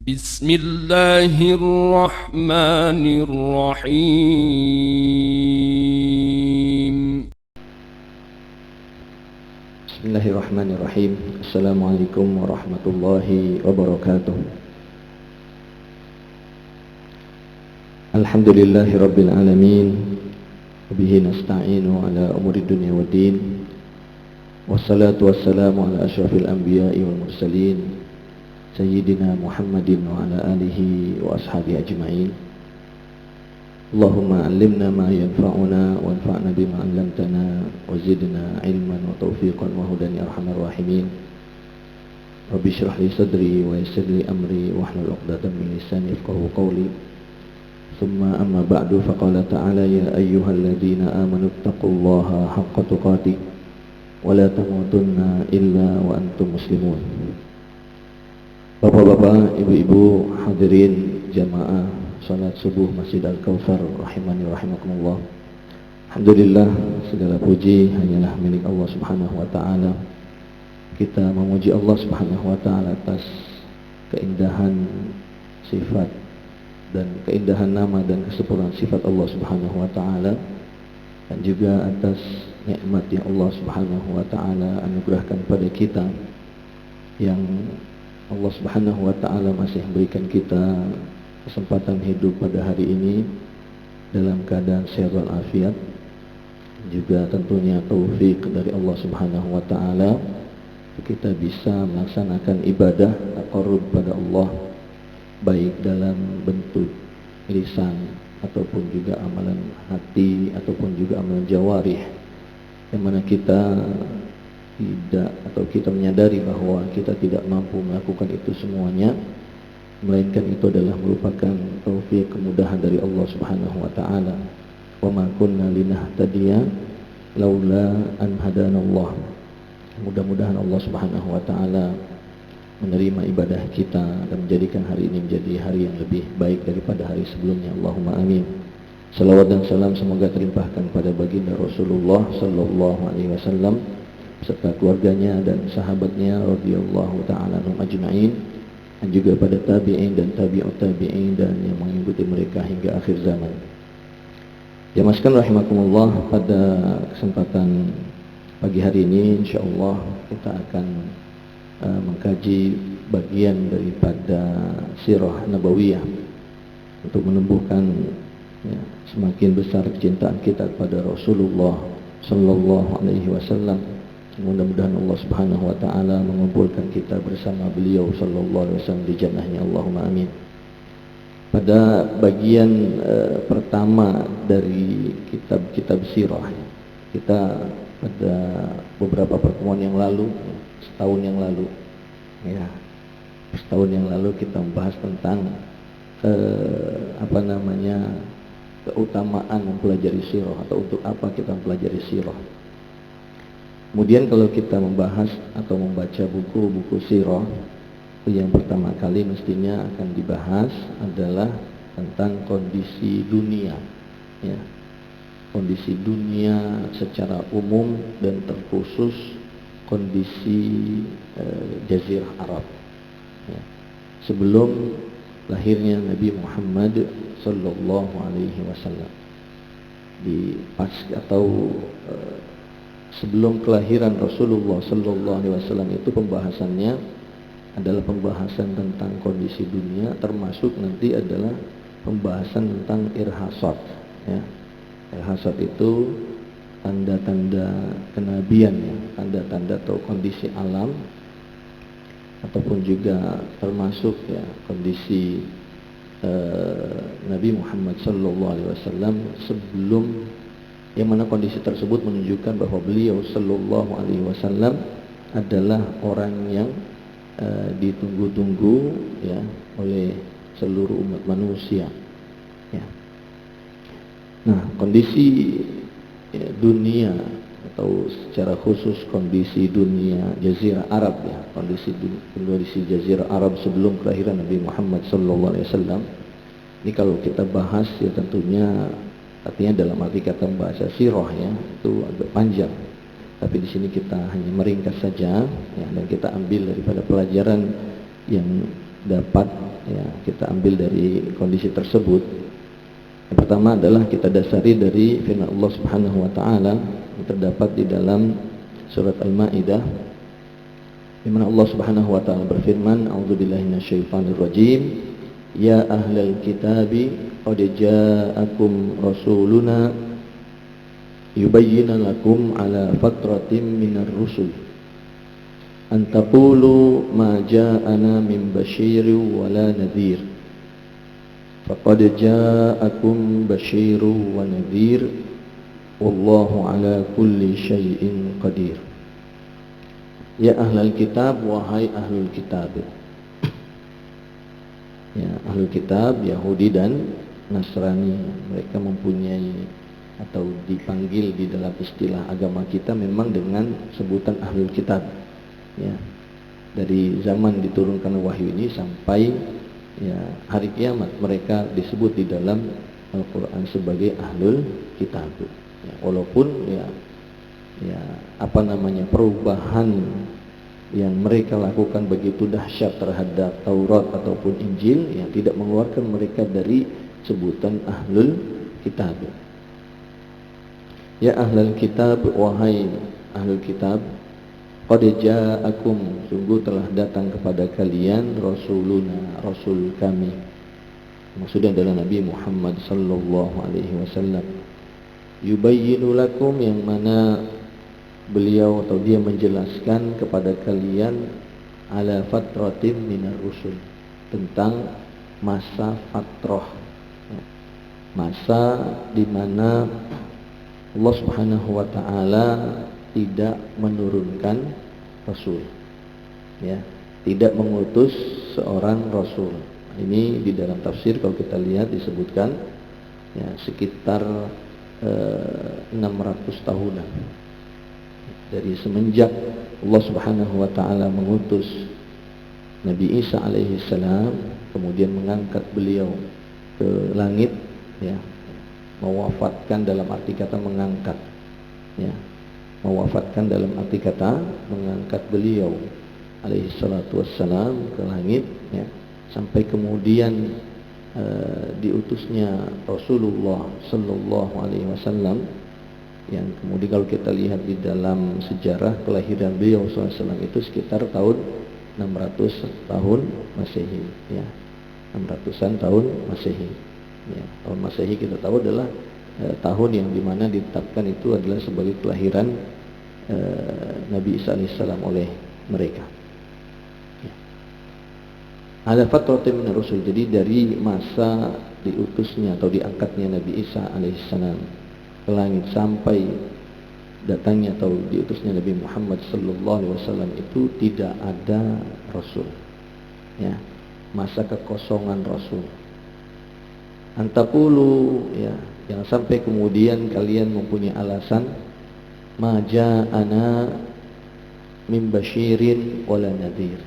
بسم الله الرحمن الرحيم. Bismillahirrahmanirrahim. Assalamualaikum warahmatullahi wabarakatuh. Alhamdulillahi rabbil alamin. Wabihi nasta'inu ala umuri dunya waddin. Wassalatu wassalamu ala asyrafil anbiya'i wal mursalin, Sayyidina Muhammadin wa ala alihi wa ashabihi ajma'in. Allahumma allimna ma yanfa'una wanfa'na bima 'allamtana wa zidna ilman wa tawfiqan wa hudan ya arhamar rahimin. Rabbi shrah li sadri wa yassir li amri wahlul 'uqdatam min lisani yafqahu qawli. Thumma amma ba'du, faqala ta'ala ya ayyuhalladzina amanu taqullaha haqqa tuqatih wa la tamutunna illa wa antum muslimun. Bapak-bapak, ibu-ibu, hadirin jamaah salat subuh Masjid Al-Kautsar rahimani wa rahimakumullah. Alhamdulillah, segala puji hanyalah milik Allah Subhanahu wa taala. Kita memuji Allah Subhanahu wa taala atas keindahan sifat dan keindahan nama dan kesempurnaan sifat Allah Subhanahu wa taala, dan juga atas nikmat yang Allah Subhanahu wa taala anugerahkan pada kita, yang Allah Subhanahu wa taala masih memberikan kita kesempatan hidup pada hari ini dalam keadaan sehat walafiat. Juga tentunya taufik dari Allah Subhanahu wa taala kita bisa melaksanakan ibadah taqarrub pada Allah, baik dalam bentuk lisan ataupun juga amalan hati ataupun juga amalan jawarih, yang mana kita tidak atau kita menyadari bahwa kita tidak mampu melakukan itu semuanya, melainkan itu adalah merupakan taufik kemudahan dari Allah Subhanahu wa taala. Wa ma kunna linahtadiya laula an hadanallah. Mudah-mudahan Allah Subhanahu wa taala menerima ibadah kita dan menjadikan hari ini menjadi hari yang lebih baik daripada hari sebelumnya. Allahumma amin. Salawat dan salam semoga terlimpahkan pada baginda Rasulullah sallallahu alaihi wasallam serta keluarganya dan sahabatnya radhiyallahu taala anhum ajma'in, dan juga pada tabi'in dan tabi'ut tabi'in dan yang mengikuti mereka hingga akhir zaman. Ya maskan rahimakumullah, pada kesempatan pagi hari ini insyaallah kita akan mengkaji bagian daripada sirah nabawiyah untuk menumbuhkan semakin besar kecintaan kita kepada Rasulullah sallallahu alaihi wasallam. Mudah-mudahan Allah Subhanahu wa taala mengumpulkan kita bersama beliau sallallahu alaihi wasallam di jannahnya. Allahumma amin. Pada bagian pertama dari kitab sirah, kita pada beberapa pertemuan yang lalu, setahun yang lalu kita membahas tentang keutamaan mempelajari sirah atau untuk apa kita mempelajari sirah. Kemudian kalau kita membahas atau membaca buku-buku sirah, yang pertama kali mestinya akan dibahas adalah tentang kondisi dunia, ya. Kondisi dunia secara umum dan terkhusus kondisi Jazirah Arab, ya. Sebelum lahirnya Nabi Muhammad sallallahu alaihi wasallam, sebelum kelahiran Rasulullah sallallahu alaihi wasallam itu pembahasannya adalah pembahasan tentang kondisi dunia, termasuk nanti adalah pembahasan tentang irhasat, ya. Irhasat itu tanda-tanda kenabian, ya, tanda-tanda atau kondisi alam, ataupun juga termasuk ya kondisi Nabi Muhammad sallallahu alaihi wasallam sebelum, yang mana kondisi tersebut menunjukkan bahwa beliau sallallahu alaihi wasallam adalah orang yang ditunggu-tunggu, ya, oleh seluruh umat manusia, ya. Nah, kondisi dunia atau secara khusus kondisi dunia Jazirah Arab, ya, kondisi Jazirah Arab sebelum kelahiran Nabi Muhammad sallallahu alaihi wasallam. Ini kalau kita bahas ya tentunya artinya dalam arti kata bahasa sirah, ya, itu agak panjang. Tapi di sini kita hanya meringkas saja, ya, dan kita ambil daripada pelajaran yang dapat ya kita ambil dari kondisi tersebut. Yang pertama adalah kita dasari dari firman Allah Subhanahu wa taala yang terdapat di dalam surat Al-Maidah, di mana Allah Subhanahu wa taala berfirman, "A'udzubillahi minasyaitonir rajim. Ya ahlal kitabi qad ja'akum rasuluna yubayyinu lakum ala fatratin minar rusul an taqulu ma ja'ana min basyirin wala nadhir. Faqad ja'akum basyirun wa nadhir wallahu ala kulli syai'in qadir." Ya ahlal kitab, wahai ahlul kitab. Ya, ahlul kitab Yahudi dan Nasrani, mereka mempunyai atau dipanggil di dalam istilah agama kita memang dengan sebutan ahlul kitab. Ya, dari zaman diturunkan wahyu ini sampai ya hari kiamat mereka disebut di dalam Al-Quran sebagai ahlul kitab. Ya, walaupun ya perubahan yang mereka lakukan begitu dahsyat terhadap Taurat ataupun Injil yang tidak mengeluarkan mereka dari sebutan ahlul kitab. Ya ahlul kitab, wahai ahlul kitab, qad ja'akum, sungguh telah datang kepada kalian rasuluna, rasul kami, maksudnya adalah Nabi Muhammad sallallahu alaihi wasallam, yubayyinu lakum, yang mana beliau atau dia menjelaskan kepada kalian ala fatratin minar rusul, tentang masa fatrah, masa di mana Allah Subhanahu wa taala tidak menurunkan rasul, ya, tidak mengutus seorang rasul. Ini di dalam tafsir kalau kita lihat disebutkan ya sekitar 600 tahunan dari semenjak Allah Subhanahu wa taala mengutus Nabi Isa alaihi salam, kemudian mengangkat beliau ke langit, ya, mewafatkan dalam arti kata mengangkat, ya, mewafatkan dalam arti kata mengangkat beliau alaihi salatu wassalam ke langit, ya, sampai kemudian diutusnya Rasulullah sallallahu alaihi wasallam, yang kemudian kalau kita lihat di dalam sejarah kelahiran beliau SAW itu sekitar tahun 600 tahun Masehi, ya, 600-an tahun Masehi, ya. Tahun Masehi kita tahu adalah tahun yang dimana ditetapkan itu adalah sebagai kelahiran Nabi Isa alaihissalam oleh mereka. Ya. Ada fatratin min Rasul, jadi dari masa diutusnya atau diangkatnya Nabi Isa alaihissalam ke langit sampai datangnya atau diutusnya Nabi Muhammad sallallahu alaihi wasallam itu tidak ada rasul, ya, masa kekosongan rasul. Antaqulu, ya, jangan sampai kemudian kalian mempunyai alasan ma ja'ana min basyirin wala nadhir,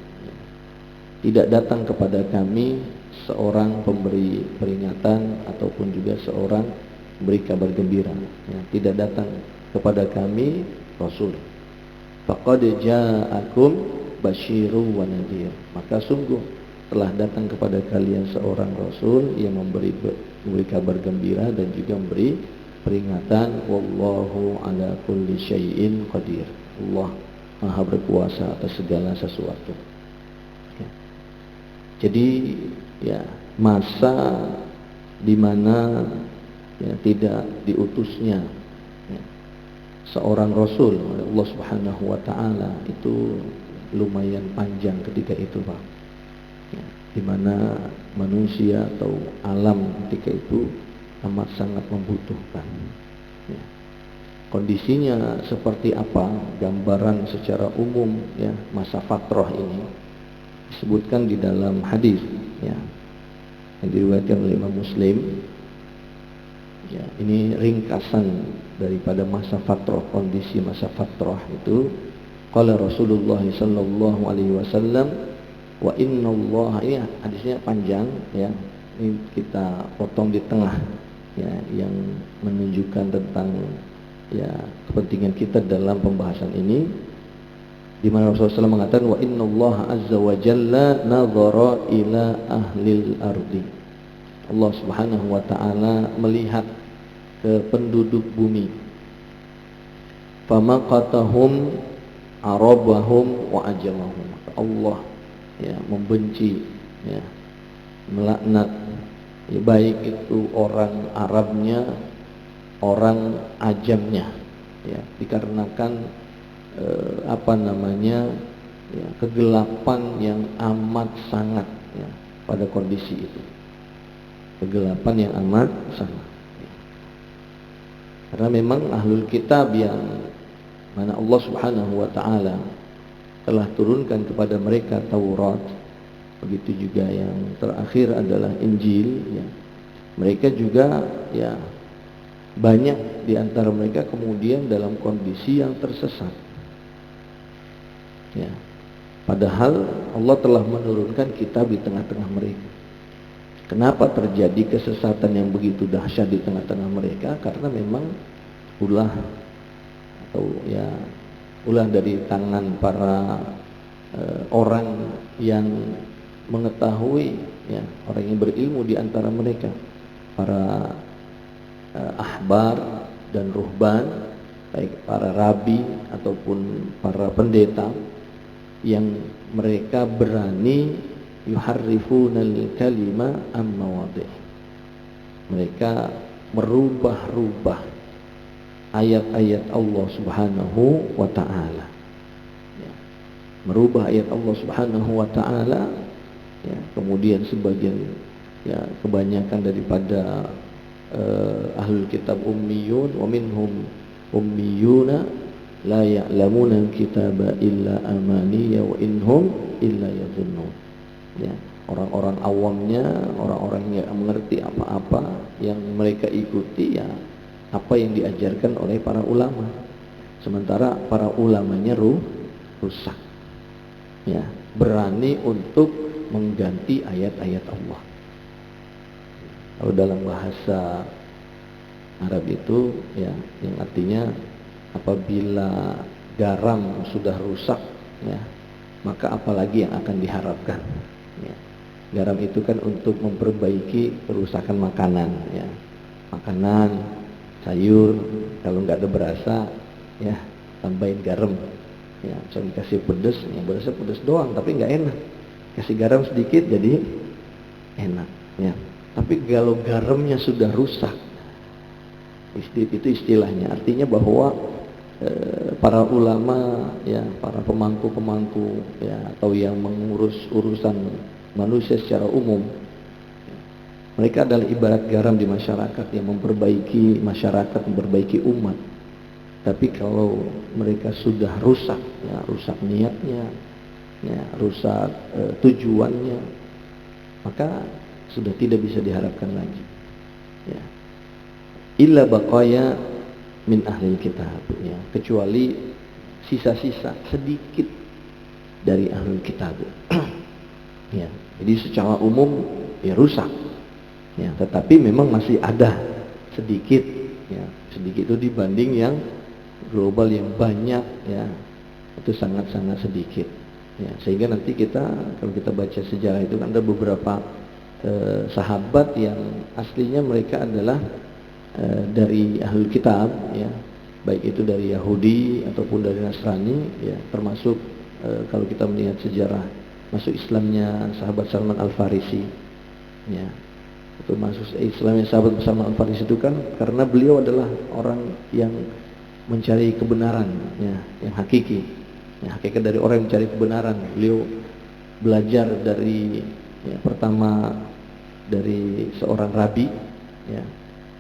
tidak datang kepada kami seorang pemberi peringatan ataupun juga seorang beri kabar gembira, ya, tidak datang kepada kami rasul. Faqad ja'akum basyirun wa nadhir, maka sungguh telah datang kepada kalian seorang rasul yang memberi kabar gembira dan juga memberi peringatan. Wallahu ala kulli syai'in qadir, Allah Maha berkuasa atas segala sesuatu. Ya. Jadi ya masa di mana ya, tidak diutusnya ya, seorang rasul oleh Allah Subhanahu wa taala itu lumayan panjang ketika itu, Pak. Ya, di mana manusia atau alam ketika itu amat sangat membutuhkan. Ya. Kondisinya seperti apa? Gambaran secara umum ya masa fatrah ini disebutkan di dalam hadis, ya, yang diriwayatkan oleh Imam Muslim. Ya, ini ringkasan daripada masa fatrah, kondisi masa fatrah itu. Qala Rasulullah sallallahu alaihi wasallam, wa innallaha, ini hadisnya panjang ya. Ini kita potong di tengah ya, yang menunjukkan tentang ya kepentingan kita dalam pembahasan ini. di mana Rasulullah SAW mengatakan wa innallaha azza wa jalla nadhara ila ahlil ardi. Allah Subhanahu wa taala melihat ke penduduk bumi. Famaqatahum arabahum wa ajamahum. Allah ya membenci, ya melaknat, ya, baik itu orang Arabnya, orang ajamnya, ya dikarenakan ya, kegelapan yang amat sangat, ya, pada kondisi itu, kegelapan yang amat sangat, ya. Karena memang ahlul kitab yang mana Allah Subhanahu wa taala telah turunkan kepada mereka Taurat, begitu juga yang terakhir adalah Injil, ya. Mereka juga ya banyak di antara mereka kemudian dalam kondisi yang tersesat. Ya, padahal Allah telah menurunkan kitab di tengah-tengah mereka. Kenapa terjadi kesesatan yang begitu dahsyat di tengah-tengah mereka? Karena memang ulah atau ya ulah dari tangan para orang yang mengetahui, ya, orang yang berilmu di antara mereka, para ahbar dan ruhban, baik para rabi ataupun para pendeta, yang mereka berani yuharrifunal kalima am mawadih. Mereka merubah-rubah ayat-ayat Allah Subhanahu wa taala. Ya. Merubah ayat Allah Subhanahu wa taala, ya, kemudian sebagian, ya kebanyakan daripada ahlul kitab ummiyun wa minhum ummiyuna la ya'lamuna al-kitaba illa amaniya wa inhum illa yadhunnun. Ya, orang-orang awamnya, orang-orang yang mengerti apa-apa, yang mereka ikuti ya apa yang diajarkan oleh para ulama. Sementara para ulamanya rusak. Ya, berani untuk mengganti ayat-ayat Allah. Kalau dalam bahasa Arab itu ya yang artinya apabila garam sudah rusak, ya, maka apalagi yang akan diharapkan, ya. Garam itu kan untuk memperbaiki kerusakan makanan, ya. Makanan, sayur, kalau nggak ada berasa, ya tambahin garam, ya. Misalnya dikasih pedas, ya berasa pedas doang, tapi nggak enak. Kasih garam sedikit jadi enak, ya. Tapi kalau garamnya sudah rusak, itu istilahnya, artinya bahwa para ulama, ya para pemangku-pemangku, ya atau yang mengurus urusan manusia secara umum, mereka adalah ibarat garam di masyarakat yang memperbaiki masyarakat, memperbaiki umat. Tapi kalau mereka sudah rusak, ya rusak niatnya, ya rusak tujuannya, maka sudah tidak bisa diharapkan lagi, ya. Illa baqaya min ahlil kitab, ya, kecuali sisa-sisa sedikit dari ahlul kitab. Ya, jadi secara umum ya rusak, ya, tetapi memang masih ada sedikit, ya, sedikit itu dibanding yang global yang banyak, ya, itu sangat-sangat sedikit, ya. Sehingga nanti kita kalau kita baca sejarah itu kan ada beberapa sahabat yang aslinya mereka adalah dari ahlul kitab, ya, baik itu dari Yahudi ataupun dari Nasrani, ya, termasuk kalau kita melihat sejarah masuk Islamnya sahabat Salman Al-Farisi, ya, itu masuk Islamnya sahabat Salman Al-Farisi itu kan karena beliau adalah orang yang mencari kebenaran, ya, yang hakiki, ya, hakikat dari orang yang mencari kebenaran. Beliau belajar dari, ya, pertama dari seorang rabi, ya,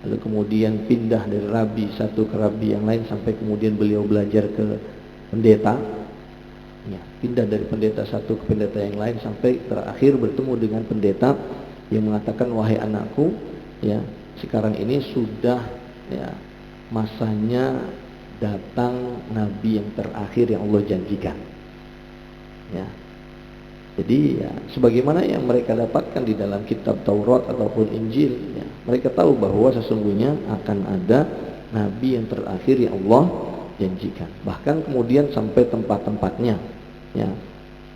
lalu kemudian pindah dari rabi satu ke rabi yang lain sampai kemudian beliau belajar ke pendeta, ya, pindah dari pendeta satu ke pendeta yang lain sampai terakhir bertemu dengan pendeta yang mengatakan, wahai anakku, ya, sekarang ini sudah, ya, masanya datang nabi yang terakhir yang Allah janjikan, ya. Jadi ya sebagaimana yang mereka dapatkan di dalam kitab Taurat ataupun Injil, ya, mereka tahu bahwa sesungguhnya akan ada nabi yang terakhir yang Allah janjikan. Bahkan kemudian sampai tempat-tempatnya, ya,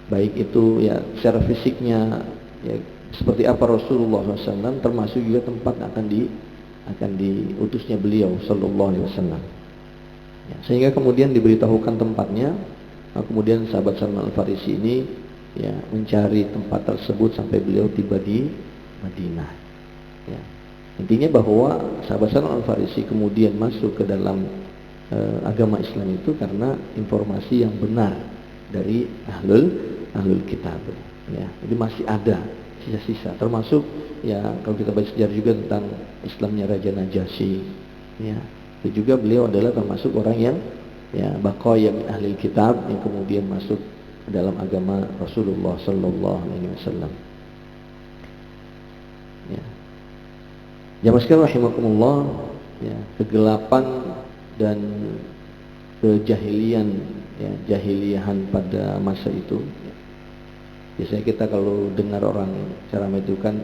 baik itu ya secara fisiknya, ya, seperti apa Rasulullah SAW, termasuk juga tempat akan diutusnya beliau Sallallahu Alaihi Wasallam. Ya, sehingga kemudian diberitahukan tempatnya. Nah, kemudian sahabat Salman Al-Farisi ini ya mencari tempat tersebut sampai beliau tiba di Madinah. Ya. Intinya bahwa sahabat Salman Al-Farisi kemudian masuk ke dalam agama Islam itu karena informasi yang benar dari ahlul kitab. Ya, jadi masih ada sisa-sisa, termasuk ya kalau kita baca sejarah juga tentang Islamnya Raja Najasyi. Ya, itu juga beliau adalah termasuk orang yang ya baqaya min ahlil kitab yang kemudian masuk ke dalam agama Rasulullah Sallallahu Alaihi Wasallam. Ya, jamaah sekalian rahimakumullah, ya, kegelapan dan kejahilian, ya, jahiliyahan pada masa itu. Ya. Biasanya kita kalau dengar orang ceramah itu kan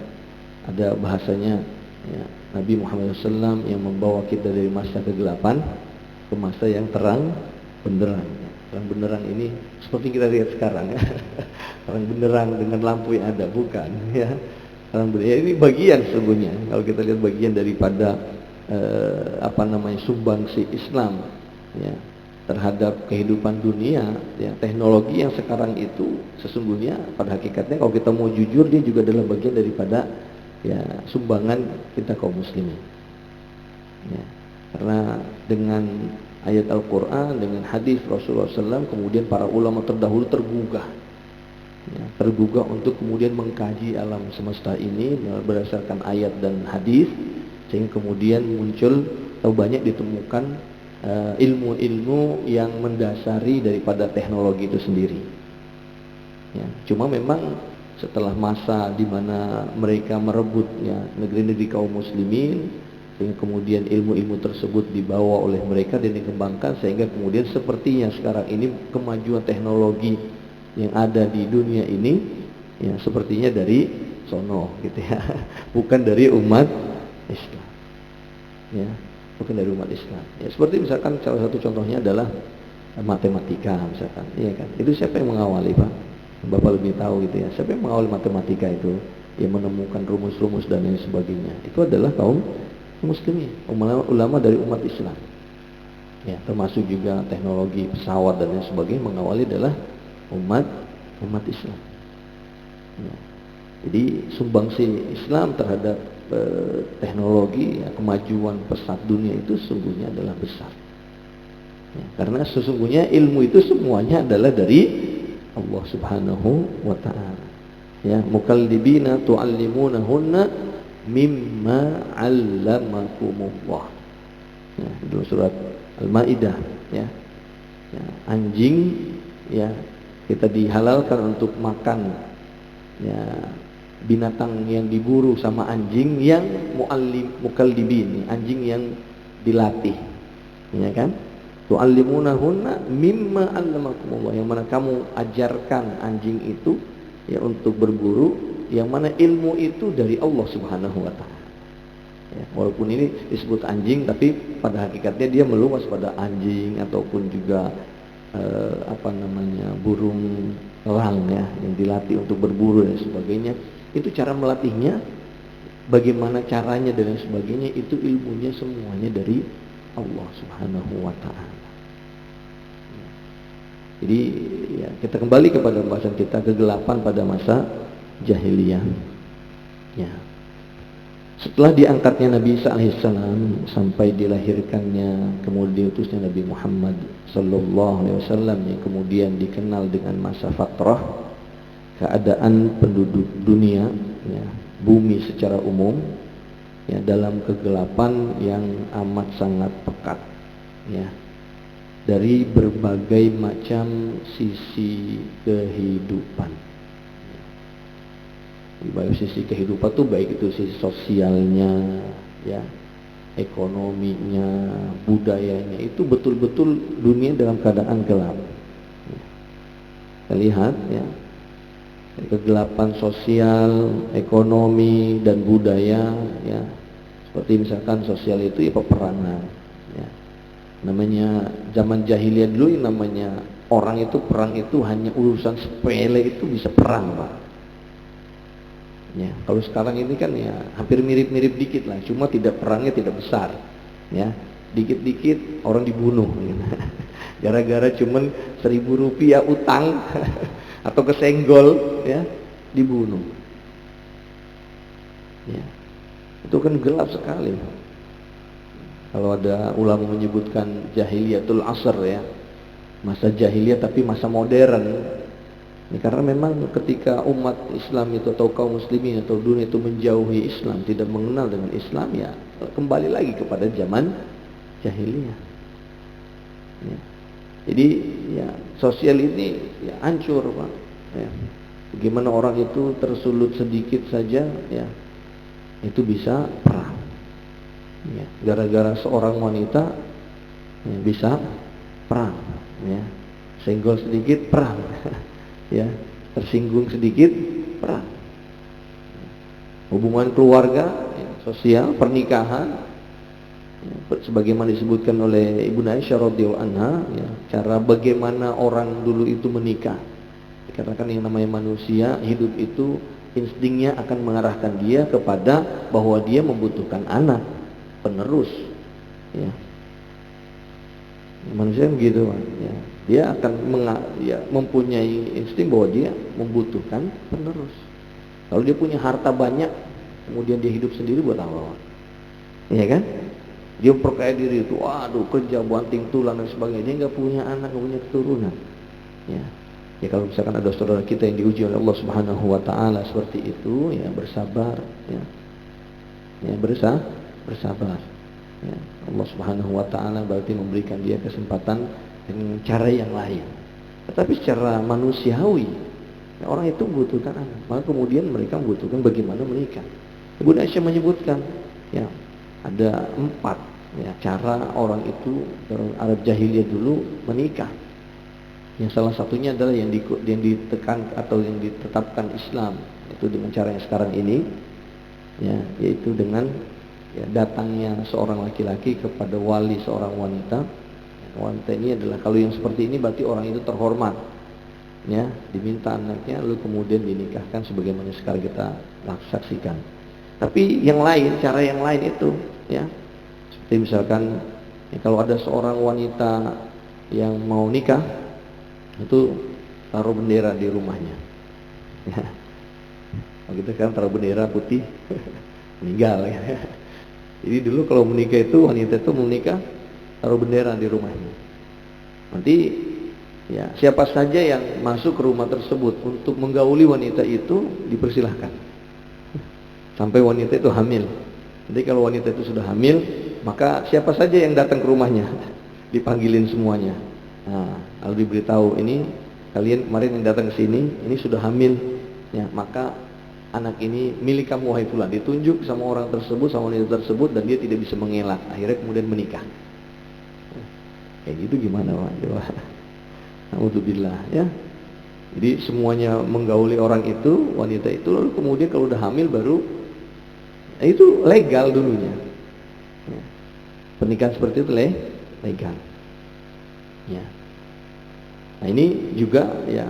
ada bahasanya, ya, Nabi Muhammad SAW yang membawa kita dari masa kegelapan ke masa yang terang benderang. Terang benderang ini seperti kita lihat sekarang, ya. Terang benderang dengan lampu yang ada, bukan, ya. Terang benderang ini bagian sesungguhnya. Kalau kita lihat bagian daripada sumbangsi Islam, ya, terhadap kehidupan dunia, ya, teknologi yang sekarang itu sesungguhnya pada hakikatnya kalau kita mau jujur dia juga adalah bagian daripada ya sumbangan kita kaum muslimin. Ya, karena dengan ayat Al-Quran, dengan hadis Rasulullah SAW, kemudian para ulama terdahulu tergugah, ya, tergugah untuk kemudian mengkaji alam semesta ini berdasarkan ayat dan hadis, sehingga kemudian muncul atau banyak ditemukan ilmu-ilmu yang mendasari daripada teknologi itu sendiri. Ya, cuma memang setelah masa di mana mereka merebut, ya, negeri-negeri kaum muslimin, sehingga kemudian ilmu-ilmu tersebut dibawa oleh mereka dan dikembangkan, sehingga kemudian sepertinya sekarang ini kemajuan teknologi yang ada di dunia ini, ya, sepertinya dari sono, gitu ya, bukan dari umat Islam, ya, bukan dari umat Islam. Ya, seperti misalkan salah satu contohnya adalah matematika, misalkan, iya kan? Itu siapa yang mengawali, Pak? Bapak lebih tahu gitu ya. Siapa yang mengawali matematika itu, yang menemukan rumus-rumus dan lain sebagainya? Itu adalah kaum muslimin, ulama dari umat Islam. Ya, termasuk juga teknologi pesawat dan lain sebagainya mengawali adalah umat Islam. Ya. Jadi sumbangsi Islam terhadap teknologi, ya, kemajuan pesat dunia itu sesungguhnya adalah besar. Ya, karena sesungguhnya ilmu itu semuanya adalah dari Allah Subhanahu wa ta'ala. Ya, mukallibina tu'allimunahunna mimma 'allamakumullah. Ya, dalam surat Al-Maidah, ya. Ya, anjing, ya, kita dihalalkan untuk makan, ya, binatang yang diburu sama anjing yang mukallibin, anjing yang dilatih, ya kan? Tu'allimunahunna mimma 'allamakumullah, yang mana kamu ajarkan anjing itu, ya, untuk berburu, yang mana ilmu itu dari Allah Subhanahu wa ta'ala. Ya, walaupun ini disebut anjing, tapi pada hakikatnya dia meluas pada anjing ataupun juga burung elang, ya, yang dilatih untuk berburu dan sebagainya. Itu cara melatihnya, bagaimana caranya dan sebagainya, itu ilmunya semuanya dari Allah Subhanahu wa ta'ala. Jadi ya, kita kembali kepada pembahasan kita, kegelapan pada masa jahiliyah. Ya. Setelah diangkatnya Nabi Isa alaihissalam sampai dilahirkannya, kemudian diutusnya Nabi Muhammad sallallahu alaihi wasallam yang kemudian dikenal dengan masa fatrah, keadaan penduduk dunia, ya, bumi secara umum, ya, dalam kegelapan yang amat sangat pekat, ya, dari berbagai macam sisi kehidupan. Di baik sisi kehidupan tuh, baik itu sisi sosialnya, ya, ekonominya, budayanya, itu betul-betul dunia dalam keadaan gelap. Kita lihat, ya, kegelapan sosial, ekonomi dan budaya, ya, seperti misalkan sosial itu ya peperangan, ya, Namanya zaman jahiliyah dulu yang namanya orang itu perang itu hanya urusan sepele itu bisa perang, Pak. Ya, kalau sekarang ini kan ya hampir mirip-mirip dikit lah, cuma perangnya tidak besar. Ya, dikit-dikit orang dibunuh. Gitu. Gara-gara cuman 1.000 rupiah utang atau kesenggol, ya, dibunuh. Ya, itu kan gelap sekali. Kalau ada ulama menyebutkan jahiliyatul asr, ya, masa jahiliyah tapi masa modern. Ini karena memang ketika umat Islam itu atau kaum muslimin atau dunia itu menjauhi Islam, tidak mengenal dengan Islam, ya kembali lagi kepada zaman jahiliyah. Ya. Jadi ya sosial ini ya hancur, Pak. Ya. Bagaimana orang itu tersulut sedikit saja, ya itu bisa perang. Ya, gara-gara seorang wanita ya, bisa perang, ya. Senggol sedikit perang, ya, tersinggung sedikit perang. Hubungan keluarga, ya, sosial, pernikahan, ya, sebagaimana disebutkan oleh Ibu Aisyah radhiyallahu anha, ya, cara bagaimana orang dulu itu menikah. Dikatakan yang namanya manusia hidup itu instingnya akan mengarahkan dia kepada bahwa dia membutuhkan anak penerus, ya. Manusia begitu, ya. Dia akan mempunyai insting bahwa dia membutuhkan penerus. Kalau dia punya harta banyak, kemudian dia hidup sendiri buat apa? Iya kan? Dia perkaya diri itu, waduh, kerja banting tulang dan sebagainya, dia nggak punya anak, nggak punya keturunan. Ya. Ya kalau misalkan ada saudara kita yang diuji oleh Allah Subhanahu wa taala seperti itu, ya bersabar, ya. Ya bersabar. Ya, Allah Subhanahu wa taala berarti memberikan dia kesempatan dengan cara yang lain. Tetapi secara manusiawi, ya, orang itu membutuhkan anak. Maka kemudian mereka membutuhkan bagaimana menikah. Ibu Aisyah menyebutkan, ya, ada 4 ya cara orang itu orang Arab jahiliyah dulu menikah. Yang salah satunya adalah yang ditekan atau yang ditetapkan Islam, itu dengan cara yang sekarang ini, ya, yaitu dengan ya, datangnya seorang laki-laki kepada wali seorang wanita. Wanita ini adalah, kalau yang seperti ini berarti orang itu terhormat, ya, diminta anaknya lalu kemudian dinikahkan sebagaimana sekarang kita saksikan. Tapi yang lain, cara yang lain itu, ya, seperti misalkan ya, kalau ada seorang wanita yang mau nikah, itu taruh bendera di rumahnya, ya. Kita kan taruh bendera putih meninggal, ya. Jadi dulu kalau menikah itu, wanita itu menikah taruh bendera di rumahnya. Nanti ya siapa saja yang masuk ke rumah tersebut untuk menggauli wanita itu dipersilahkan sampai wanita itu hamil. Jadi kalau wanita itu sudah hamil, maka siapa saja yang datang ke rumahnya dipanggilin semuanya. Nah, lalu diberitahu, ini kalian kemarin yang datang ke sini, ini sudah hamil, ya, maka anak ini milik kamu wahai fulan. Ditunjuk sama orang tersebut, sama wanita tersebut, dan dia tidak bisa mengelak. Akhirnya kemudian menikah. Kayak gitu gimana, Pak? Alhamdulillah, ya. Jadi semuanya menggauli orang itu, wanita itu, lalu kemudian kalau udah hamil baru, nah, itu legal dulunya. Ya. Pernikahan seperti itu legal. Ya. Nah ini juga ya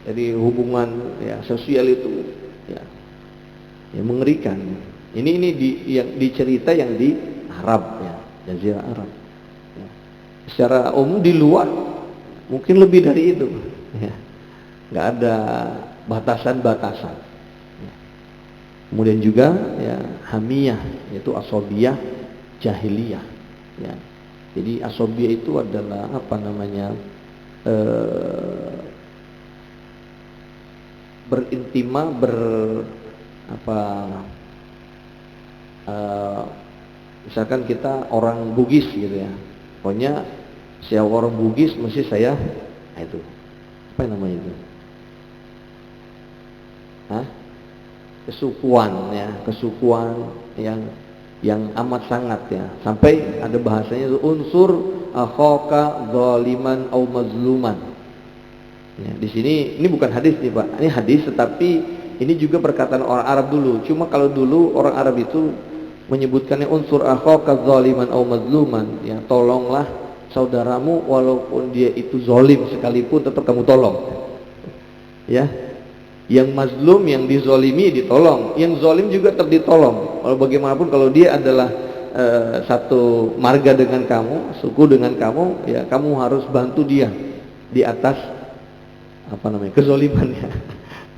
dari hubungan ya sosial itu ya mengerikan. Ini yang dicerita yang di Arab, ya, Jazirah Arab. Ya. Secara umum di luar mungkin lebih dari itu, ya. Nggak ada batasan-batasan. Ya. Kemudian juga ya hamiyah, yaitu asobiyah jahiliyah. Ya. Jadi asobiyah itu adalah apa namanya? Berintima misalkan kita orang Bugis gitu ya, pokoknya siapa orang Bugis mesti saya, nah itu apa namanya itu, kesukuan, ya, kesukuan yang amat sangat, ya, sampai ada bahasanya itu unsur akhaka zaliman au mazluman. Ya, di sini ini bukan hadis nih, Pak. Ini hadis, tetapi ini juga perkataan orang Arab dulu. Cuma kalau dulu orang Arab itu menyebutkannya unsur akhaka zaliman au mazluman, ya, tolonglah saudaramu walaupun dia itu zolim sekalipun tetap kamu tolong. Ya, yang mazlum, yang dizolimi ditolong, yang zolim juga tetap ditolong. Walau bagaimanapun kalau dia adalah satu marga dengan kamu, suku dengan kamu, ya kamu harus bantu dia di atas kezolimannya.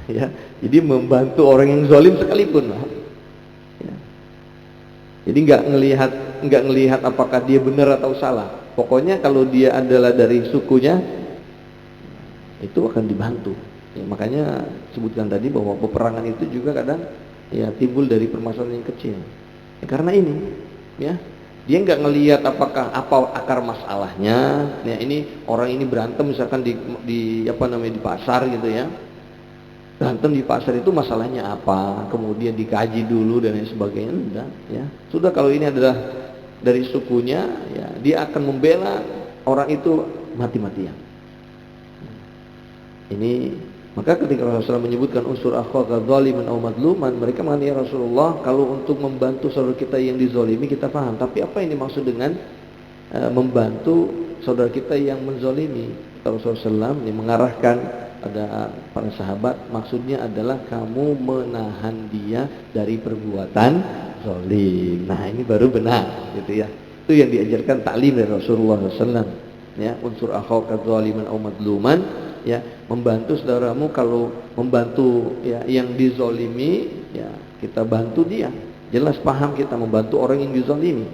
Ya, jadi membantu orang yang zolim sekalipun. Ya. Jadi nggak ngelihat apakah dia benar atau salah. Pokoknya kalau dia adalah dari sukunya, itu akan dibantu. Ya, makanya sebutkan tadi bahwa peperangan itu juga kadang ya timbul dari permasalahan yang kecil. Ya, karena ini, ya dia nggak ngelihat apa akar masalahnya. Ya, ini orang ini berantem misalkan di pasar gitu ya. Berantem di pasar itu masalahnya apa? Kemudian dikaji dulu dan lain sebagainya. Enggak, ya. Sudah kalau ini adalah dari sukunya, ya dia akan membela orang itu mati-matian. Ini maka ketika Rasulullah menyebutkan unsur akhaka zaliman aw madluman, mereka mengatakan ya Rasulullah, kalau untuk membantu saudara kita yang dizolimi kita paham, tapi apa yang dimaksud dengan membantu saudara kita yang menzolimi? Rasulullah SAW yang mengarahkan pada para sahabat, maksudnya adalah kamu menahan dia dari perbuatan zolim. Nah ini baru benar, gitu ya. Itu yang diajarkan taklim dari Rasulullah SAW. Ya, unsur akhaka zaliman aw madluman, ya membantu saudaramu. Kalau membantu ya yang dizolimi, ya kita bantu dia. Jelas paham kita membantu orang yang dizolimi.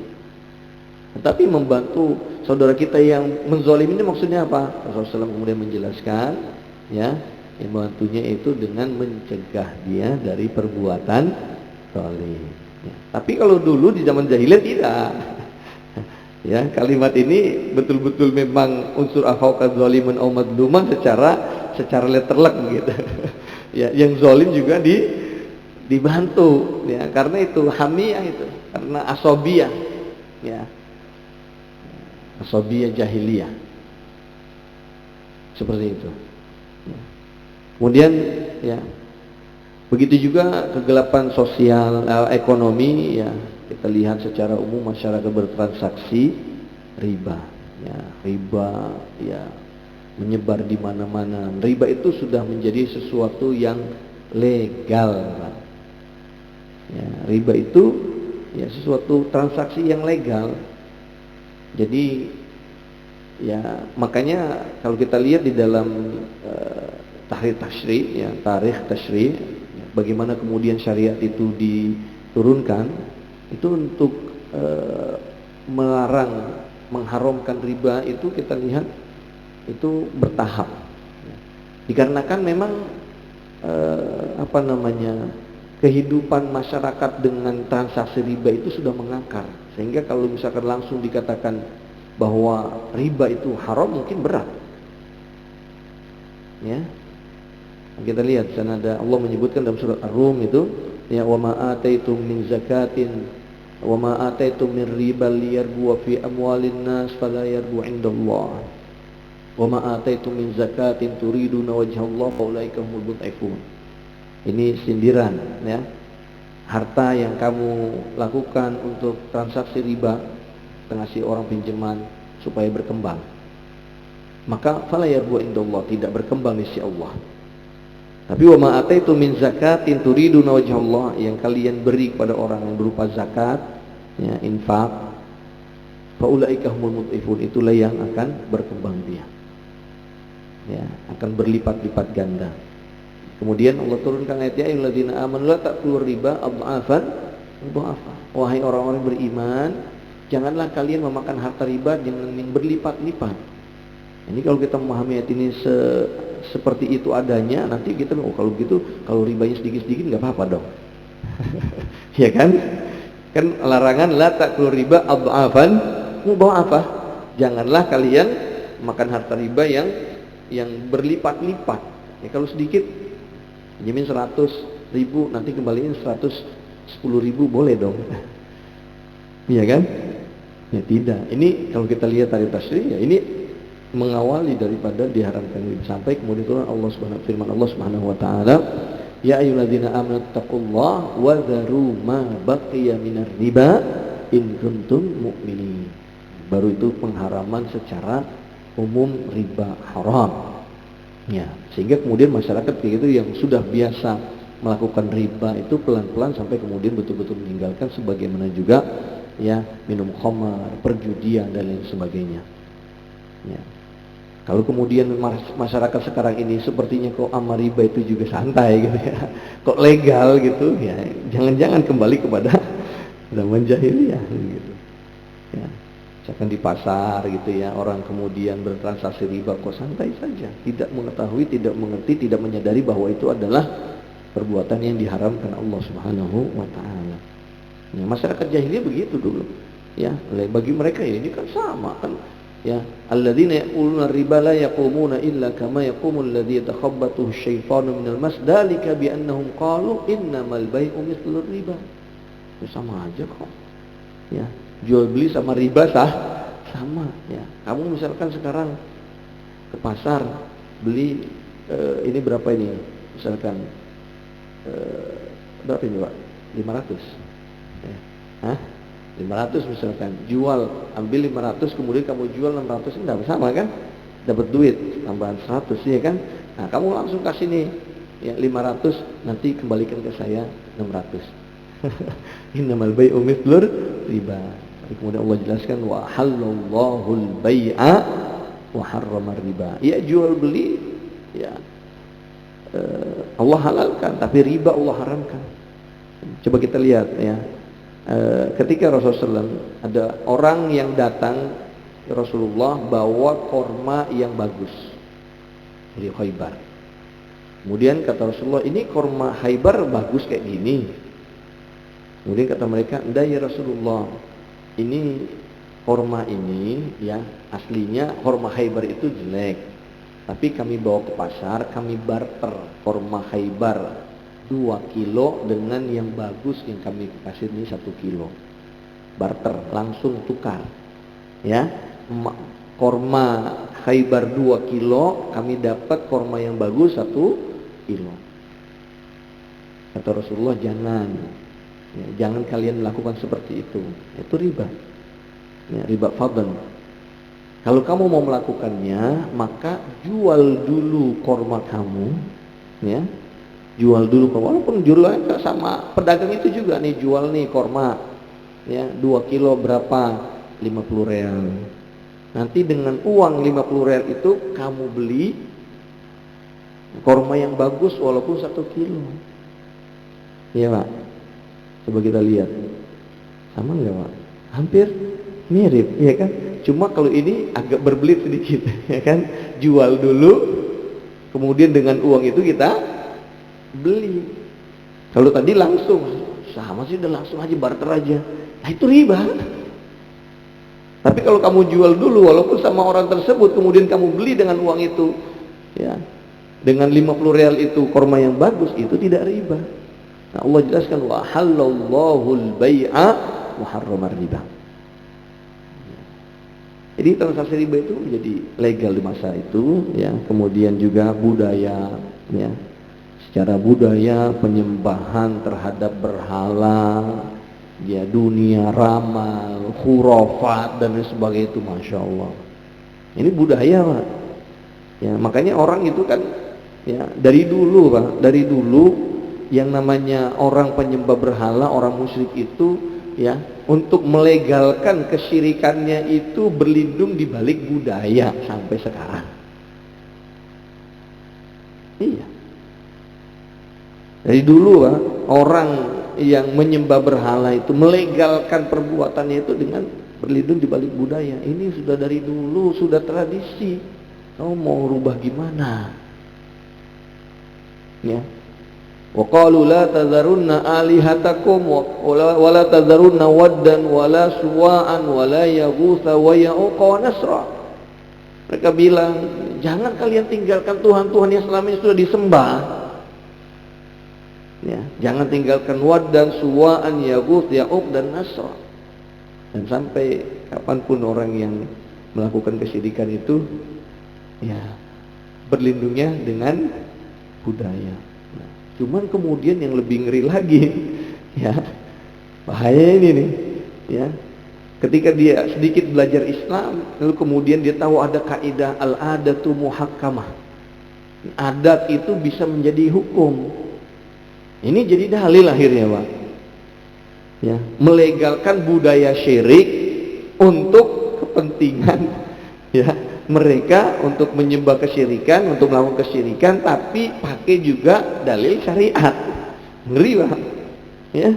Tetapi membantu saudara kita yang menzolimi ini maksudnya apa? Rasulullah SAW kemudian menjelaskan, ya yang membantunya itu dengan mencegah dia dari perbuatan zalim. Ya. Tapi kalau dulu di zaman jahiliyah tidak. Ya, kalimat ini betul-betul memang unsur akhaka zaliman aw madluman secara letterlek begitu. Ya, yang zalim juga dibantu, ya, karena itu hamiyah itu, karena asobiyah, ya. Asobiyah jahiliyah. Seperti itu. Ya. Kemudian ya begitu juga kegelapan sosial, ekonomi, ya kita lihat secara umum masyarakat bertransaksi riba, ya riba ya menyebar di mana-mana. Riba itu sudah menjadi sesuatu yang legal, Pak. Ya, riba itu ya sesuatu transaksi yang legal. Jadi ya makanya kalau kita lihat di dalam tarikh tasyri' ya, bagaimana kemudian syariat itu diturunkan, itu untuk melarang, mengharamkan riba itu kita lihat itu bertahap. Ya. Dikarenakan memang kehidupan masyarakat dengan transaksi riba itu sudah mengakar, sehingga kalau misalkan langsung dikatakan bahwa riba itu haram mungkin berat. Ya. Kita lihat sana ada Allah menyebutkan dalam surat Ar-Rum itu, ya wa ma ataitum min zakatin wa ma ataitum min riba liyarbu fi amwalin nas fala yarbu indallah wa ma ataitum min zakatin turiduna wajhallah faulaika humul mud'ifun. Ini sindiran, ya. Harta yang kamu lakukan untuk transaksi riba, ngasih orang pinjaman supaya berkembang, maka fala yarbu indallah, tidak berkembang di sisi Allah. Tapi wa ma ataitum min zakatin turiduna wajhallah, yang kalian beri kepada orang yang berupa zakat, ya, infak, faulaika humul mud'ifun, itulah yang akan berkembang dia. Ya, akan berlipat-lipat ganda. Kemudian Allah turunkan ayat ya ayyuhalladzina amanu la ta'kulu riba adhafan mudhafa. Wahai orang-orang beriman, janganlah kalian memakan harta riba dengan yang berlipat-lipat. Ini kalau kita memahami ayat ini seperti itu adanya, nanti kita kalau begitu, kalau ribanya sedikit-sedikit nggak apa-apa dong. Ya kan? Kan larangan la ta'kulu riba adhafan mudhafa. Janganlah kalian makan harta riba yang berlipat-lipat. Ya kalau sedikit, pinjamin 100.000, nanti kembaliin 110.000, boleh dong. Iya kan? Ya tidak. Ini kalau kita lihat dari tasyri', ya ini mengawali daripada diharamkan riba, sampai kemudian turun firman Allah Subhanahu wa taala, ya ayyuhalladzina amanu taqullaha wa dharu ma baqiya minar riba in kuntum mu'minin. baru itu pengharaman secara umum riba haram. Ya, sehingga kemudian masyarakat kayak gitu yang sudah biasa melakukan riba itu pelan-pelan sampai kemudian betul-betul meninggalkan, sebagaimana juga ya minum khamar, perjudian dan lain sebagainya. Ya. Kalau kemudian masyarakat sekarang ini sepertinya kok sama riba itu juga santai gitu ya, kok legal gitu ya, jangan-jangan kembali kepada zaman jahiliyah gitu. Ya. Misalkan di pasar gitu ya, orang kemudian bertransaksi riba kok santai saja, tidak mengetahui, tidak mengerti, tidak menyadari bahwa itu adalah perbuatan yang diharamkan Allah Subhanahu wa taala. Ya, masyarakat jahiliyah begitu dulu. Ya, bagi mereka ya ini kan sama kan. Ya, alladzina yaquluna riba la yaqumuna illa kama yaqumul ladzi yatakhabbathu asy-syaitanu minal mas, dzalika bi annahum qalu innamal bai'u mithlur riba. Ya, sama aja kok. Ya, jual beli sama riba sama ya. Kamu misalkan sekarang ke pasar beli ini berapa ini? Misalkan berapa ini, Pak? 500. Ya. Hah? 500 misalkan, jual, ambil 500 kemudian kamu jual 600, enggak sama kan? Dapat duit tambahan 100 ya kan? Nah, kamu langsung kasih nih ya 500, nanti kembalikan ke saya 600. Innamal bai'u mithlur riba. Kemudian Allah jelaskan wa halallahu al-bai'a wa harrama riba. Ya, jual beli ya Allah halalkan, tapi riba Allah haramkan. Coba kita lihat ya, ketika Rasulullah SAW ada orang yang datang ke Rasulullah bawa korma yang bagus dari Khaybar. Kemudian kata Rasulullah, ini korma Khaybar bagus kayak gini. Kemudian kata mereka, enggak ya Rasulullah, ini korma ini ya aslinya korma Khaybar itu jelek, tapi kami bawa ke pasar, kami barter korma Khaybar 2 kilo dengan yang bagus yang kami kasih ini 1 kilo. Barter, langsung tukar. Ya, korma Khaybar 2 kilo, kami dapat korma yang bagus 1 kilo. Kata Rasulullah, jangan. Ya, jangan kalian melakukan seperti itu. Itu riba. Ya, riba fadl. Kalau kamu mau melakukannya, maka jual dulu korma kamu, ya. Jual dulu, walaupun jualnya sama pedagang itu juga nih, jual nih korma ya 2 kilo berapa, 50 real. Nanti dengan uang 50 real itu kamu beli korma yang bagus walaupun 1 kilo. Iya Pak, coba kita lihat sama nggak Pak? Hampir mirip ya kan, cuma kalau ini agak berbelit sedikit ya kan, jual dulu kemudian dengan uang itu kita beli. Kalau tadi langsung sama sih, udah langsung aja barter aja, nah itu riba. Tapi kalau kamu jual dulu walaupun sama orang tersebut, kemudian kamu beli dengan uang itu ya, dengan 50 real itu korma yang bagus, itu tidak riba. Nah, Allah jelaskan wa halallahu al-bai'a wa harrama riba. Jadi transaksi riba itu menjadi legal di masa itu ya. Kemudian juga budaya ya, secara budaya penyembahan terhadap berhala ya, dunia ramal, khurafat dan sebagainya itu, masya Allah, ini budaya Pak ya. Makanya orang itu kan ya dari dulu Pak, dari dulu yang namanya orang penyembah berhala, orang musyrik itu ya, untuk melegalkan kesyirikannya itu berlindung di balik budaya sampai sekarang. Iya. Dari dulu orang yang menyembah berhala itu melegalkan perbuatannya itu dengan berlindung di balik budaya. Ini sudah dari dulu, sudah tradisi. Kamu mau rubah gimana? Ya. Wa qalu la tadharunna alihatakum wa la tadharunna waddan wa la suwa'an wa la yaghutha wa ya'uqa wa nasra. Mereka bilang, jangan kalian tinggalkan Tuhan-Tuhan yang selama ini sudah disembah. Ya, jangan tinggalkan Wad dan Suwa'an, Yaghut, Ya'uq dan Nasra. Dan sampai kapanpun orang yang melakukan kesyirikan itu ya berlindungnya dengan budaya. Nah, cuman kemudian yang lebih ngeri lagi ya, bahaya ini nih ya, Ketika dia sedikit belajar Islam, lalu kemudian dia tahu ada kaidah al-adatu muhakkamah. Adat itu bisa menjadi hukum. Ini jadi dalil akhirnya, Pak. Ya, melegalkan budaya syirik untuk kepentingan ya mereka, untuk menyembah kesyirikan, untuk melakukan kesyirikan, tapi pakai juga dalil syariat. Ngeri, Pak. Ya.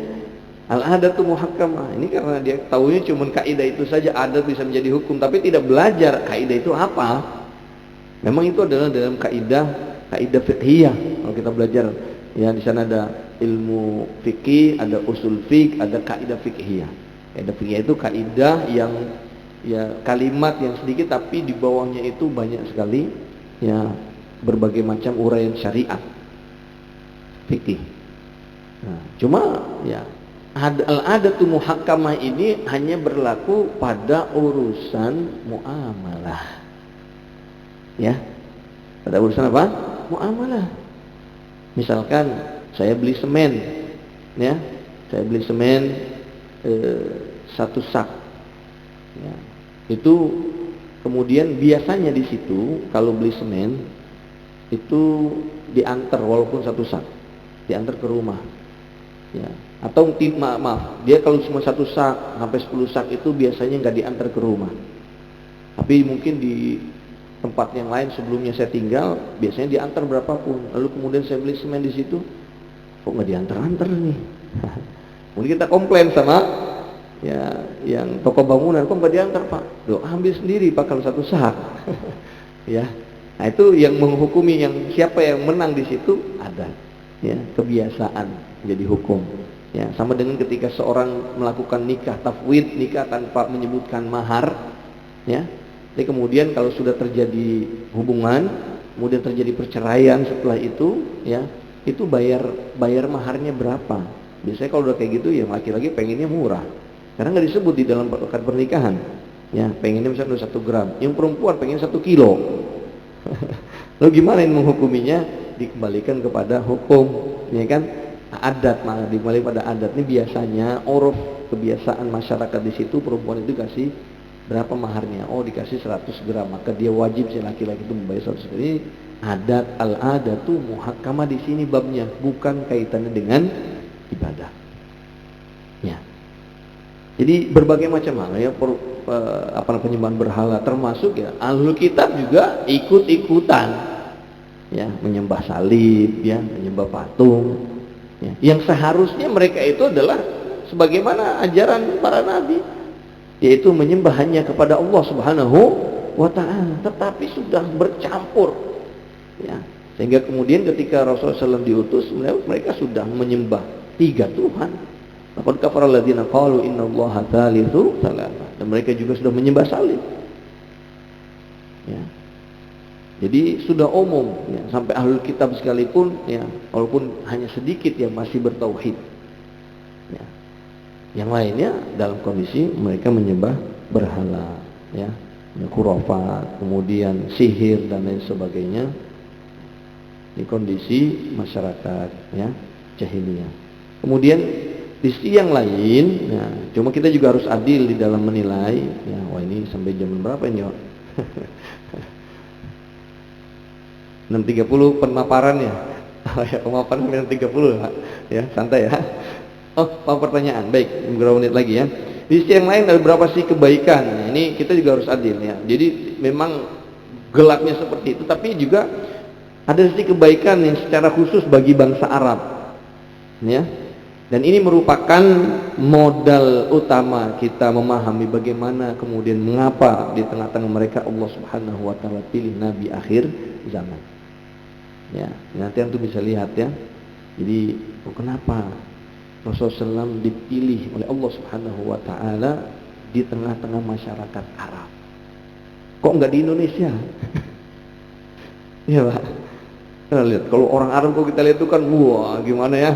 Al-adatu muhakkamah. Ini karena dia tahunya cuma kaidah itu saja, adat bisa menjadi hukum, tapi tidak belajar kaidah itu apa. Memang itu adalah dalam kaidah fiqhiyah. Kalau kita belajar ya, di sana ada ilmu fikih, ada usul fiqh, ada kaidah fiqhiyah. Kaidah fiqhiyah itu kaidah yang ya kalimat yang sedikit tapi di bawahnya itu banyak sekali ya berbagai macam uraian syariat fikih. Nah, cuma ya al-adatu muhakkamah ini hanya berlaku pada urusan muamalah. Ya. Pada urusan apa? Muamalah. Misalkan saya beli semen, ya, saya beli semen 1 sak, ya. Itu kemudian biasanya di situ kalau beli semen itu diantar walaupun 1 sak, diantar ke rumah, ya. Atau maaf, dia kalau cuma 1 sak sampai 10 sak itu biasanya nggak diantar ke rumah, tapi mungkin di tempat yang lain sebelumnya saya tinggal biasanya diantar berapapun. Lalu kemudian saya beli semen di situ, kok nggak diantar-antar nih? Kemudian kita komplain sama ya yang toko bangunan, kok nggak diantar, Pak? Loh, ambil sendiri Pak kalau 1 sak. Ya, nah itu yang menghukumi, yang siapa yang menang di situ ada ya kebiasaan jadi hukum. Ya, sama dengan ketika seorang melakukan nikah tafwid, nikah tanpa menyebutkan mahar, ya. Jadi kemudian kalau sudah terjadi hubungan, kemudian terjadi perceraian setelah itu, ya, itu bayar maharnya berapa? Biasanya kalau udah kayak gitu ya laki-laki pengennya murah, karena nggak disebut di dalam akad pernikahan. Ya, pengennya misalnya 1 gram, yang perempuan pengen 1 kilo. Lalu gimana yang menghukuminya? Dikembalikan kepada hukum, ya kan? Adat, malah dikembalikan pada adat. Ini biasanya uruf kebiasaan masyarakat di situ, perempuan itu kasih berapa maharnya? Oh, dikasih 100 gram, maka dia wajib si laki-laki itu membayar 100 gram. Ini adat, al-adatu muhakkamah di sini babnya, bukan kaitannya dengan ibadah. Ya. Jadi berbagai macam hal ya, penyembahan berhala, termasuk ya ahlul kitab juga ikut-ikutan ya, menyembah salib, ya, menyembah patung. Ya. Yang seharusnya mereka itu adalah sebagaimana ajaran para nabi, yaitu menyembah hanya kepada Allah Subhanahu wa ta'ala, tetapi sudah bercampur ya, sehingga kemudian ketika Rasulullah SAW diutus, mereka sudah menyembah 3 Tuhan. Laqad kafara alladziina qalu innallaha tsalitsu tsalatsa, dan mereka juga sudah menyembah salib ya. Jadi sudah umum ya, sampai ahlul kitab sekalipun ya, walaupun hanya sedikit yang masih bertauhid ya. Yang lainnya dalam kondisi mereka menyembah berhala, ya, khurafat, kemudian sihir dan lain sebagainya di kondisi masyarakat, ya, jahiliyah. Kemudian di sisi yang lain, ya, cuma kita juga harus adil di dalam menilai. Ya, wah ini sampai jam berapa ini? 6.30 pemaparan ya. Ya, pemaparan 6.30 ya, santai ya. Oh, pertanyaan. Baik, beberapa menit lagi ya. Di sisi yang lain ada berapa sih kebaikan? Nah, ini kita juga harus adil ya. Jadi memang gelapnya seperti itu, tapi juga ada sisi kebaikan yang secara khusus bagi bangsa Arab. Ya. Dan ini merupakan modal utama kita memahami bagaimana kemudian mengapa di tengah-tengah mereka Allah Subhanahu wa taala pilih nabi akhir zaman. Ya, nanti antum bisa lihat ya. Jadi, kenapa Rasulullah SAW dipilih oleh Allah Subhanahu wa ta'ala di tengah-tengah masyarakat Arab? Kok nggak di Indonesia? Iya Pak, kita lihat kalau orang Arab kok kita lihat itu kan wah gimana ya,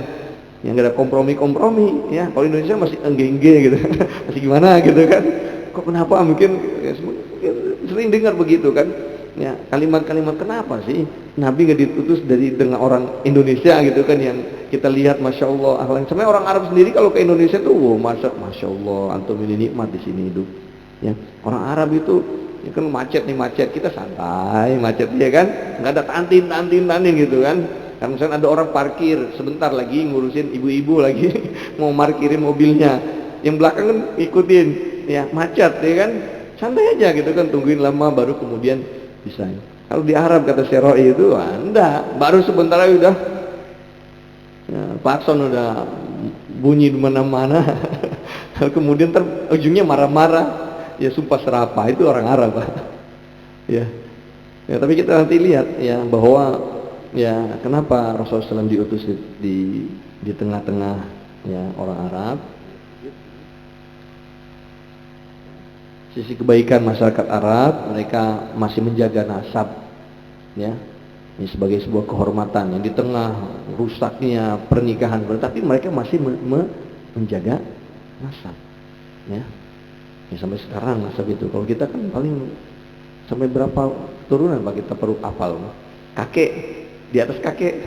yang nggak ada kompromi ya. Kalau Indonesia masih engge-engge gitu. Masih gimana gitu kan. Kok kenapa mungkin ya, sering dengar begitu kan ya, kalimat-kalimat kenapa sih Nabi nggak diutus dengan orang Indonesia gitu kan, kita lihat masya Allah akhlak. Sebenarnya orang Arab sendiri kalau ke Indonesia tuh, wow, masya Allah, antum ini nikmat di sini hidup. Ya, orang Arab itu ya kan macet nih macet, kita santai macet ya kan, nggak ada tantin gitu kan. Kan misalnya ada orang parkir sebentar lagi ngurusin ibu-ibu lagi mau parkirin mobilnya, yang belakang kan ikutin, ya macet ya kan, santai aja gitu kan, tungguin lama baru kemudian bisa. Kalau di Arab kata Syaroi itu, enggak, baru sebentar lagi udah ya, klakson udah bunyi di mana-mana. Kemudian ujungnya marah-marah. Ya sumpah serapah, itu orang Arab. Ya. Ya, tapi kita nanti lihat ya bahwa ya kenapa Rasulullah SAW diutus di tengah-tengah ya orang Arab. Sisi kebaikan masyarakat Arab, mereka masih menjaga nasab, ya, ini sebagai sebuah kehormatan yang di tengah rusaknya pernikahan, tapi mereka masih menjaga nasab, ya. Ya sampai sekarang nasab itu. Kalau kita kan paling sampai berapa turunan Pak kita perlu hafal, kakek, di atas kakek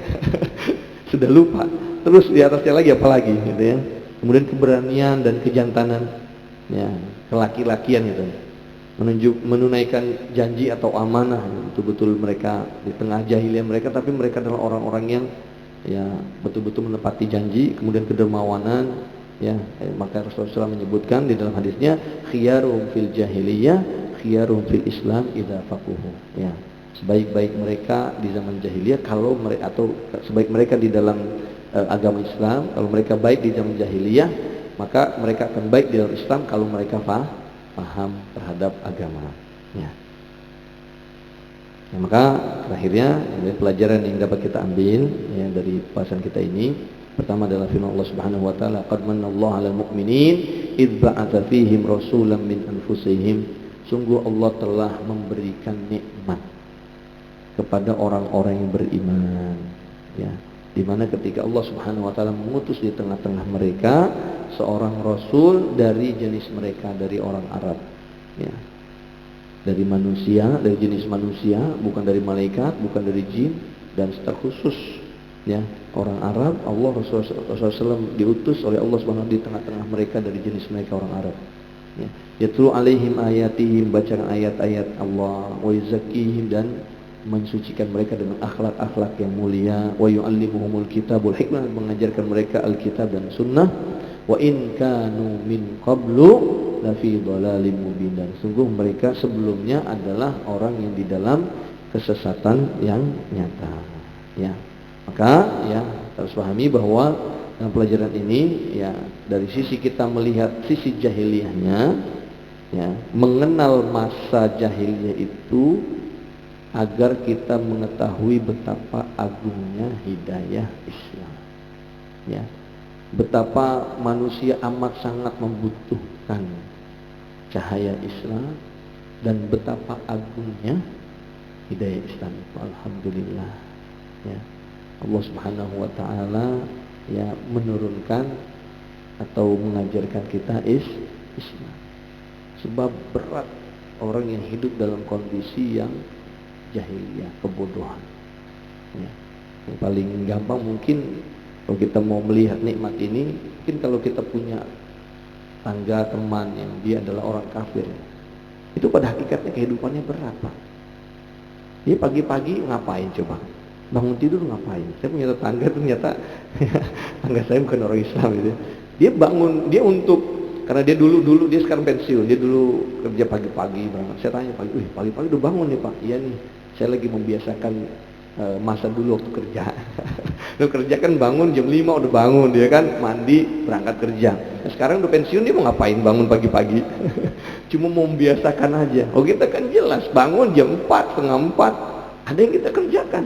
sudah lupa, terus di atasnya lagi apalagi gitu ya. Kemudian keberanian dan kejantanan, ya, kelaki-lakian itu, menunaikan janji atau amanah, betul-betul mereka di tengah jahiliyah mereka, tapi mereka adalah orang-orang yang ya betul-betul menepati janji. Kemudian kedermawanan, ya, maka Rasulullah SAW menyebutkan di dalam hadisnya, khiyarum fil jahiliyah, khiyarum fil Islam idza faquhu. Ya, sebaik-baik mereka di zaman jahiliyah kalau mereka, atau sebaik mereka di dalam agama Islam, kalau mereka baik di zaman jahiliyah, maka mereka akan baik di dalam Islam kalau mereka paham terhadap agama. Ya. Ya, maka akhirnya pelajaran yang dapat kita ambil ya dari bahasan kita ini, pertama adalah firman Allah Subhanahu wa taala, qad manallahu 'alal mu'minin idz ba'atsa fihim rasulan min anfusihim. Sungguh Allah telah memberikan nikmat kepada orang-orang yang beriman, ya. Di mana ketika Allah Subhanahu wa taala mengutus di tengah-tengah mereka seorang rasul dari jenis mereka, dari orang Arab, ya. Dari manusia, dari jenis manusia, bukan dari malaikat, bukan dari jin, dan secara khusus ya orang Arab, Allah Rasulullah SAW diutus oleh Allah Subhanahu di tengah-tengah mereka dari jenis mereka orang Arab. Ya, yatlu alaihim ayatihim, bacakan ayat-ayat Allah, wa yuzakkihim, dan mensucikan mereka dengan akhlak-akhlak yang mulia, wa yu'allimuhumul kitabul hikmah, mengajarkan mereka Alkitab dan Sunnah, wa in kanu min qablu lafi dhalalim mubin, dan sungguh mereka sebelumnya adalah orang yang di dalam kesesatan yang nyata. Ya. Maka ya harus pahami bahwa dalam pelajaran ini ya dari sisi kita melihat sisi jahiliyahnya, ya, mengenal masa jahiliyah itu agar kita mengetahui betapa agungnya hidayah Islam. Ya. Betapa manusia amat sangat membutuhkan cahaya Islam dan betapa agungnya hidayah Islam itu. Alhamdulillah. Ya. Allah Subhanahu wa taala ya menurunkan atau mengajarkan kita Islam. Sebab berat orang yang hidup dalam kondisi yang jahiliyah, kebodohan. Ya. Yang paling gampang mungkin kalau kita mau melihat nikmat ini, mungkin kalau kita punya tangga teman yang dia adalah orang kafir, itu pada hakikatnya kehidupannya berat, Pak. Dia pagi-pagi ngapain coba? Bangun tidur ngapain? Saya punya tetangga ternyata tangga saya bukan orang Islam gitu. Dia bangun, dia untuk, karena dia dulu dia sekarang pensiun, dia dulu kerja pagi-pagi berangkat. Saya tanya pagi-pagi udah bangun nih Pak? Iya nih, saya lagi membiasakan masa dulu waktu kerja. Lu kerja kan bangun jam 5 udah bangun, dia kan mandi berangkat kerja. Nah, sekarang udah pensiun, dia mau ngapain bangun pagi-pagi? Cuma mau membiasakan aja. Oh kita kan jelas bangun jam 4, setengah 4, ada yang kita kerjakan.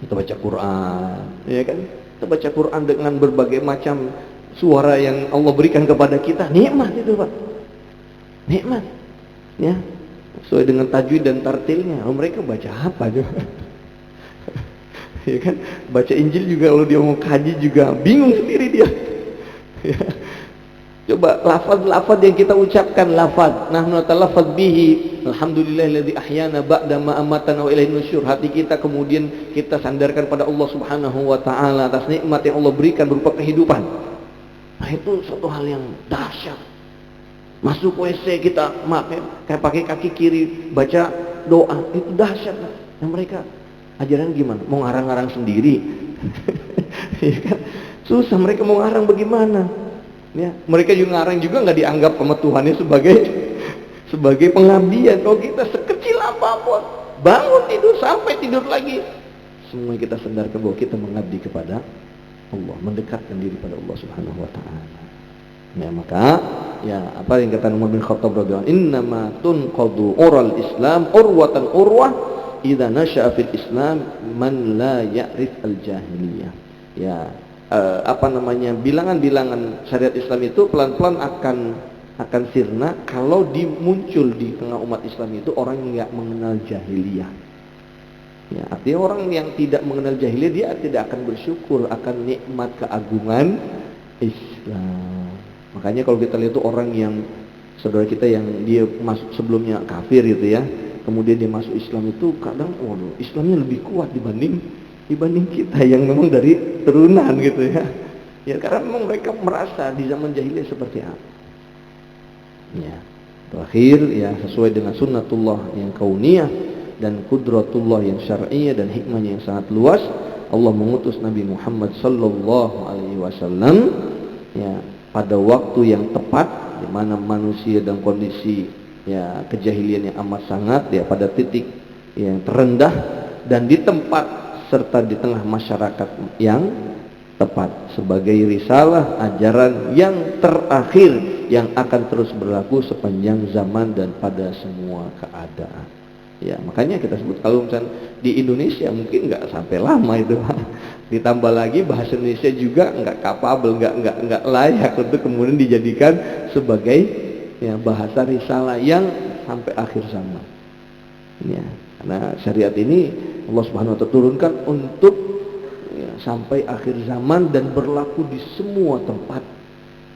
Kita baca Quran, ya kan? Kita baca Quran dengan berbagai macam suara yang Allah berikan kepada kita. Nikmat itu Pak, nikmat, ya. Sesuai dengan tajwid dan tartilnya. Oh, mereka baca apa juga? Ya kan? Baca Injil juga kalau dia mau kaji juga bingung sendiri dia. Ya. Coba lafaz-lafaz yang kita ucapkan, lafaz nahnu talaffaz bihi alhamdulillahilladzi ahyana ba'da ma amatana wa ilaihin nusyur. Hati kita kemudian kita sandarkan pada Allah Subhanahu wa taala atas nikmat yang Allah berikan berupa kehidupan. Nah, itu suatu hal yang dahsyat. Masuk WC kita kayak pakai kaki kiri baca doa, itu dahsyat. Nah, mereka ajaran gimana? Mau ngarang-ngarang sendiri. Ya kan? Susah, mereka mau ngarang bagaimana? Ya, mereka juga ngarang juga nggak dianggap sama Tuhannya sebagai pengabdian. Kalau kita sekecil apapun, bangun tidur sampai tidur lagi, semua kita sandarkan bahwa kita mengabdi kepada Allah, mendekatkan diri pada Allah Subhanahu wa taala. Ya, maka ya apa yang kata Umar bin Khattab radhiyallahu anhu, innama tunqadu ural Islam urwatan urwah idza nasha'a fil Islam man la ya'rif al jahiliyah. Ya, bilangan-bilangan syariat Islam itu pelan-pelan akan sirna kalau muncul di tengah umat Islam itu orang yang nggak mengenal jahiliyah. Ya, artinya orang yang tidak mengenal jahiliyah dia tidak akan bersyukur akan nikmat keagungan Islam. Makanya kalau kita lihat itu orang yang saudara kita yang dia masuk sebelumnya kafir gitu ya, kemudian dia masuk Islam itu kadang waduh Islamnya lebih kuat dibanding kita yang memang dari turunan gitu ya. Ya karena memang mereka merasa di zaman jahiliyah seperti apa. Ya. Terakhir ya sesuai dengan sunnatullah yang kauniyah dan kudratullah yang syar'iyyah dan hikmahnya yang sangat luas, Allah mengutus Nabi Muhammad sallallahu alaihi wasallam ya pada waktu yang tepat di mana manusia dalam kondisi ya kejahilian yang amat sangat ya pada titik yang terendah dan di tempat serta di tengah masyarakat yang tepat sebagai risalah ajaran yang terakhir yang akan terus berlaku sepanjang zaman dan pada semua keadaan. Ya makanya kita sebut kalau misalnya di Indonesia mungkin nggak sampai lama itu, ditambah lagi bahasa Indonesia juga nggak kapabel, nggak layak untuk kemudian dijadikan sebagai ya bahasa risalah yang sampai akhir zaman. Ya, karena syariat ini Allah Subhanahu wa taala turunkan untuk ya, sampai akhir zaman dan berlaku di semua tempat.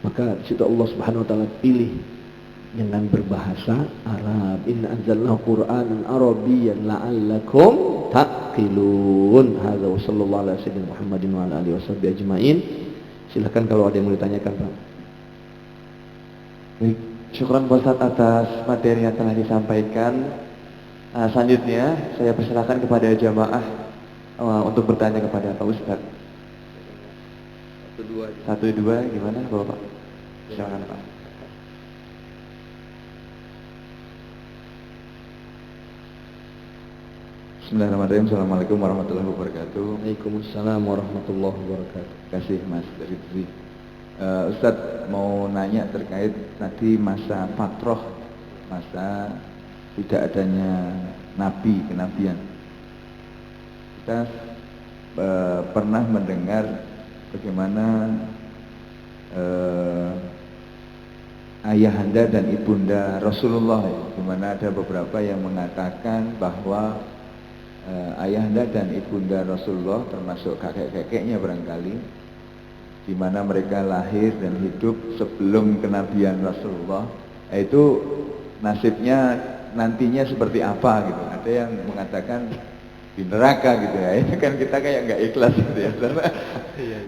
Maka di situ Allah Subhanahu wa taala pilih dengan berbahasa Arab. Inna anzalnahu Qur'anan Arabiyyan la'allakum taqilun. Hadza wa sallallahu alaihi wasallam Muhammadin wa ala alihi washabbihi ajmain. Silakan kalau ada yang mau ditanyakan, Pak. Baik, syukran Pak Ustaz atas materi yang telah disampaikan. Selanjutnya saya persilakan kepada jamaah untuk bertanya kepada Pak Ustaz. Satu dua gimana Bapak? Silakan Pak. Bismillahirrahmanirrahim. Assalamualaikum warahmatullahi wabarakatuh. Waalaikumsalam warahmatullahi wabarakatuh. Terima kasih Mas dari Dri. Ustadz mau nanya terkait tadi masa fatroh, masa tidak adanya nabi, kenabian. Kita pernah mendengar bagaimana ayahanda dan ibunda Rasulullah, di mana ada beberapa yang mengatakan bahwa ayahanda dan ibunda Rasulullah termasuk kakek-kakeknya barangkali, di mana mereka lahir dan hidup sebelum kenabian Rasulullah, itu nasibnya nantinya seperti apa gitu. Ada yang mengatakan di neraka gitu ya. Itu kan kita kayak nggak ikhlas gitu ya.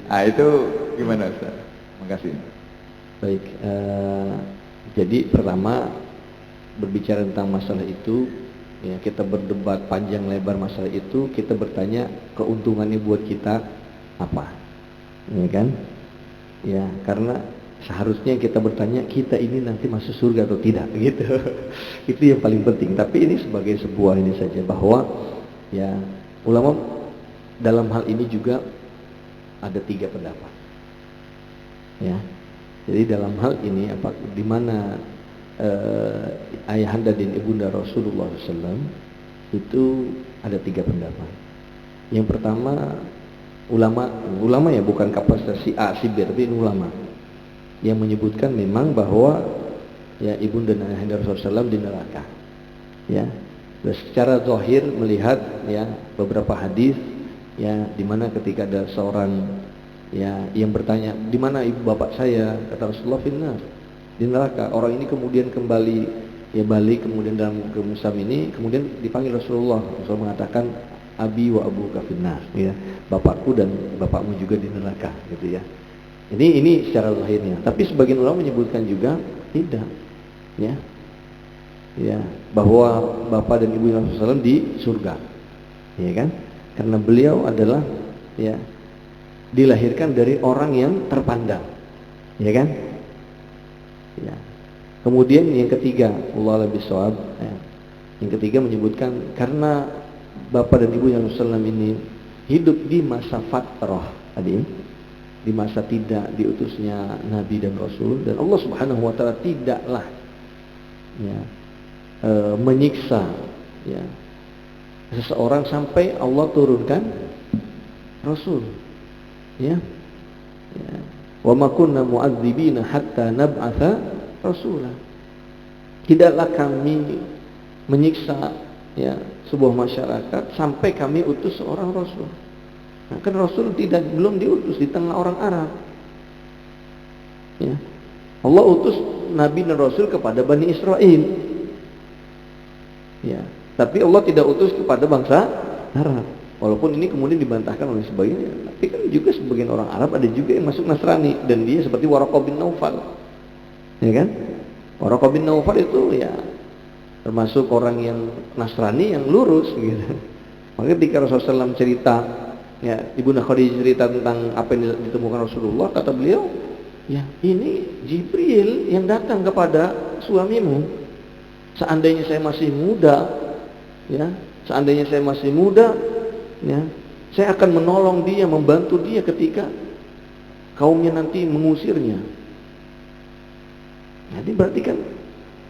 Nah itu gimana Ustaz? Makasih. Baik, jadi pertama berbicara tentang masalah itu ya, kita berdebat panjang lebar masalah itu, kita bertanya keuntungannya buat kita apa, ya kan? Ya karena seharusnya kita bertanya kita ini nanti masuk surga atau tidak gitu. Itu yang paling penting. Tapi ini sebagai sebuah ini saja bahwa ya ulama dalam hal ini juga ada 3 pendapat. Ya. Jadi dalam hal ini apa di mana ayahanda dan ibunda Rasulullah SAW itu ada 3 pendapat. Yang pertama ulama ya bukan kapasitas si A si B tapi ulama yang menyebutkan memang bahwa ya ibunda dan ayahanda Rasulullah SAW di neraka. Ya, dan secara zahir melihat ya beberapa hadis ya di mana ketika ada seorang Ya, yang bertanya, di mana ibu bapak saya? Kata Rasulullah, finnar, di neraka. Orang ini kemudian kembali, ya balik kemudian dalam kemusam ini, kemudian dipanggil Rasulullah. Rasulullah mengatakan, abi wa abuka finnar, ya, bapakku dan bapakmu juga di neraka, gitu ya. Ini secara lahirnya. Tapi sebagian ulama menyebutkan juga tidak, ya, ya, bahwa bapak dan ibu Nabi SAW di surga, ya kan? Karena beliau adalah, ya, dilahirkan dari orang yang terpandang, ya kan? Ya. Kemudian yang ketiga, Allah lebih shawab, ya. Yang ketiga menyebutkan karena bapak dan ibu yang Rasulullah ini hidup di masa fatrah tadi, di masa tidak diutusnya Nabi dan Rasul, dan Allah Subhanahu Wa Taala tidaklah, ya, menyiksa, ya, seseorang sampai Allah turunkan Rasul. Ya, ya. Wa ma kunna mu'adzibina hatta nab'atha rasulah. Tidaklah kami menyiksa, ya, sebuah masyarakat sampai kami utus seorang rasul. Nah, kan Rasul belum diutus di tengah orang Arab. Ya. Allah utus Nabi dan Rasul kepada Bani Israel. Ya. Tapi Allah tidak utus kepada bangsa Arab. Walaupun ini kemudian dibantahkan oleh sebagian, tapi kan juga sebagian orang Arab ada juga yang masuk Nasrani, dan dia seperti Waraqah bin Naufal. Ya kan? Waraqah bin Naufal itu, ya, termasuk orang yang Nasrani yang lurus gitu. Makanya ketika Rasulullah SAW cerita, ya, Ibunda Khadijah cerita tentang apa yang ditemukan Rasulullah, kata beliau, ya, ini Jibril yang datang kepada suamimu. Seandainya saya masih muda, ya, seandainya saya masih muda, ya, saya akan menolong dia, membantu dia ketika kaumnya nanti mengusirnya. Jadi berarti kan,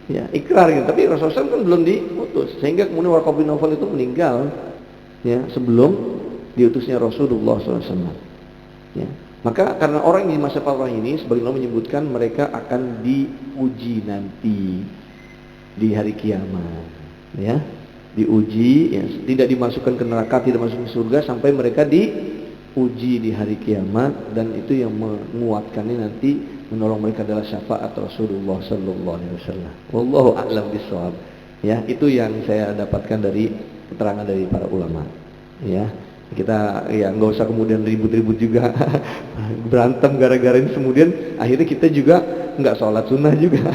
ya, ikrar gitu. Tapi Rasulullah kan belum diutus, sehingga kemudian Waraqah bin Naufal itu meninggal, ya, sebelum diutusnya Rasulullah SAW. Ya. Maka karena orang di masa fatrah ini, sebagian orang menyebutkan mereka akan diuji nanti di hari kiamat, ya, diuji, ya, tidak dimasukkan ke neraka, tidak masuk ke surga sampai mereka diuji di hari kiamat, dan itu yang menguatkannya nanti menolong mereka adalah syafaat Rasulullah sallallahu alaihi wasallam. Wallahu a'lam bishawab. Ya, itu yang saya dapatkan dari keterangan dari para ulama. Ya, kita, ya, nggak usah kemudian ribut-ribut juga berantem gara-gara ini, kemudian akhirnya kita juga nggak sholat sunnah juga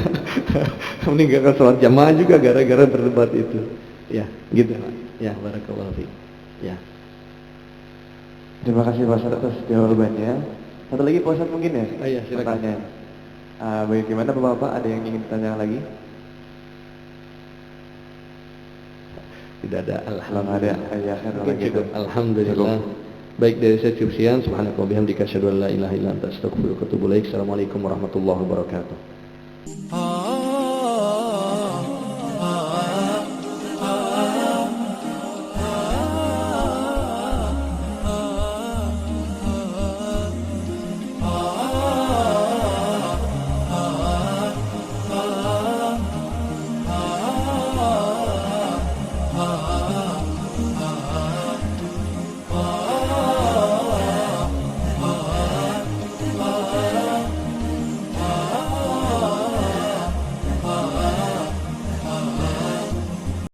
meninggalkan sholat jamaah juga gara-gara berdebat itu. Ya, gitu. Ya, barakallahu fiik. Ya. Terima kasih Pak Ustadz atas jawabannya. Satu lagi Pak Ustadz mungkin ya? Oh iya, silakan. Pertanyaan. Bagaimana Bapak-bapak, ada yang ingin tanya lagi? Tidak ada. Alhamdulillah. Ya, Mungkin cukup. Alhamdulillah. Baik, dari saya cukup sekian. Subhanaka wa bihamdika asyhadu an la ilaha illa anta astaghfiruka wa atubu ilaik. Assalamualaikum warahmatullahi wabarakatuh.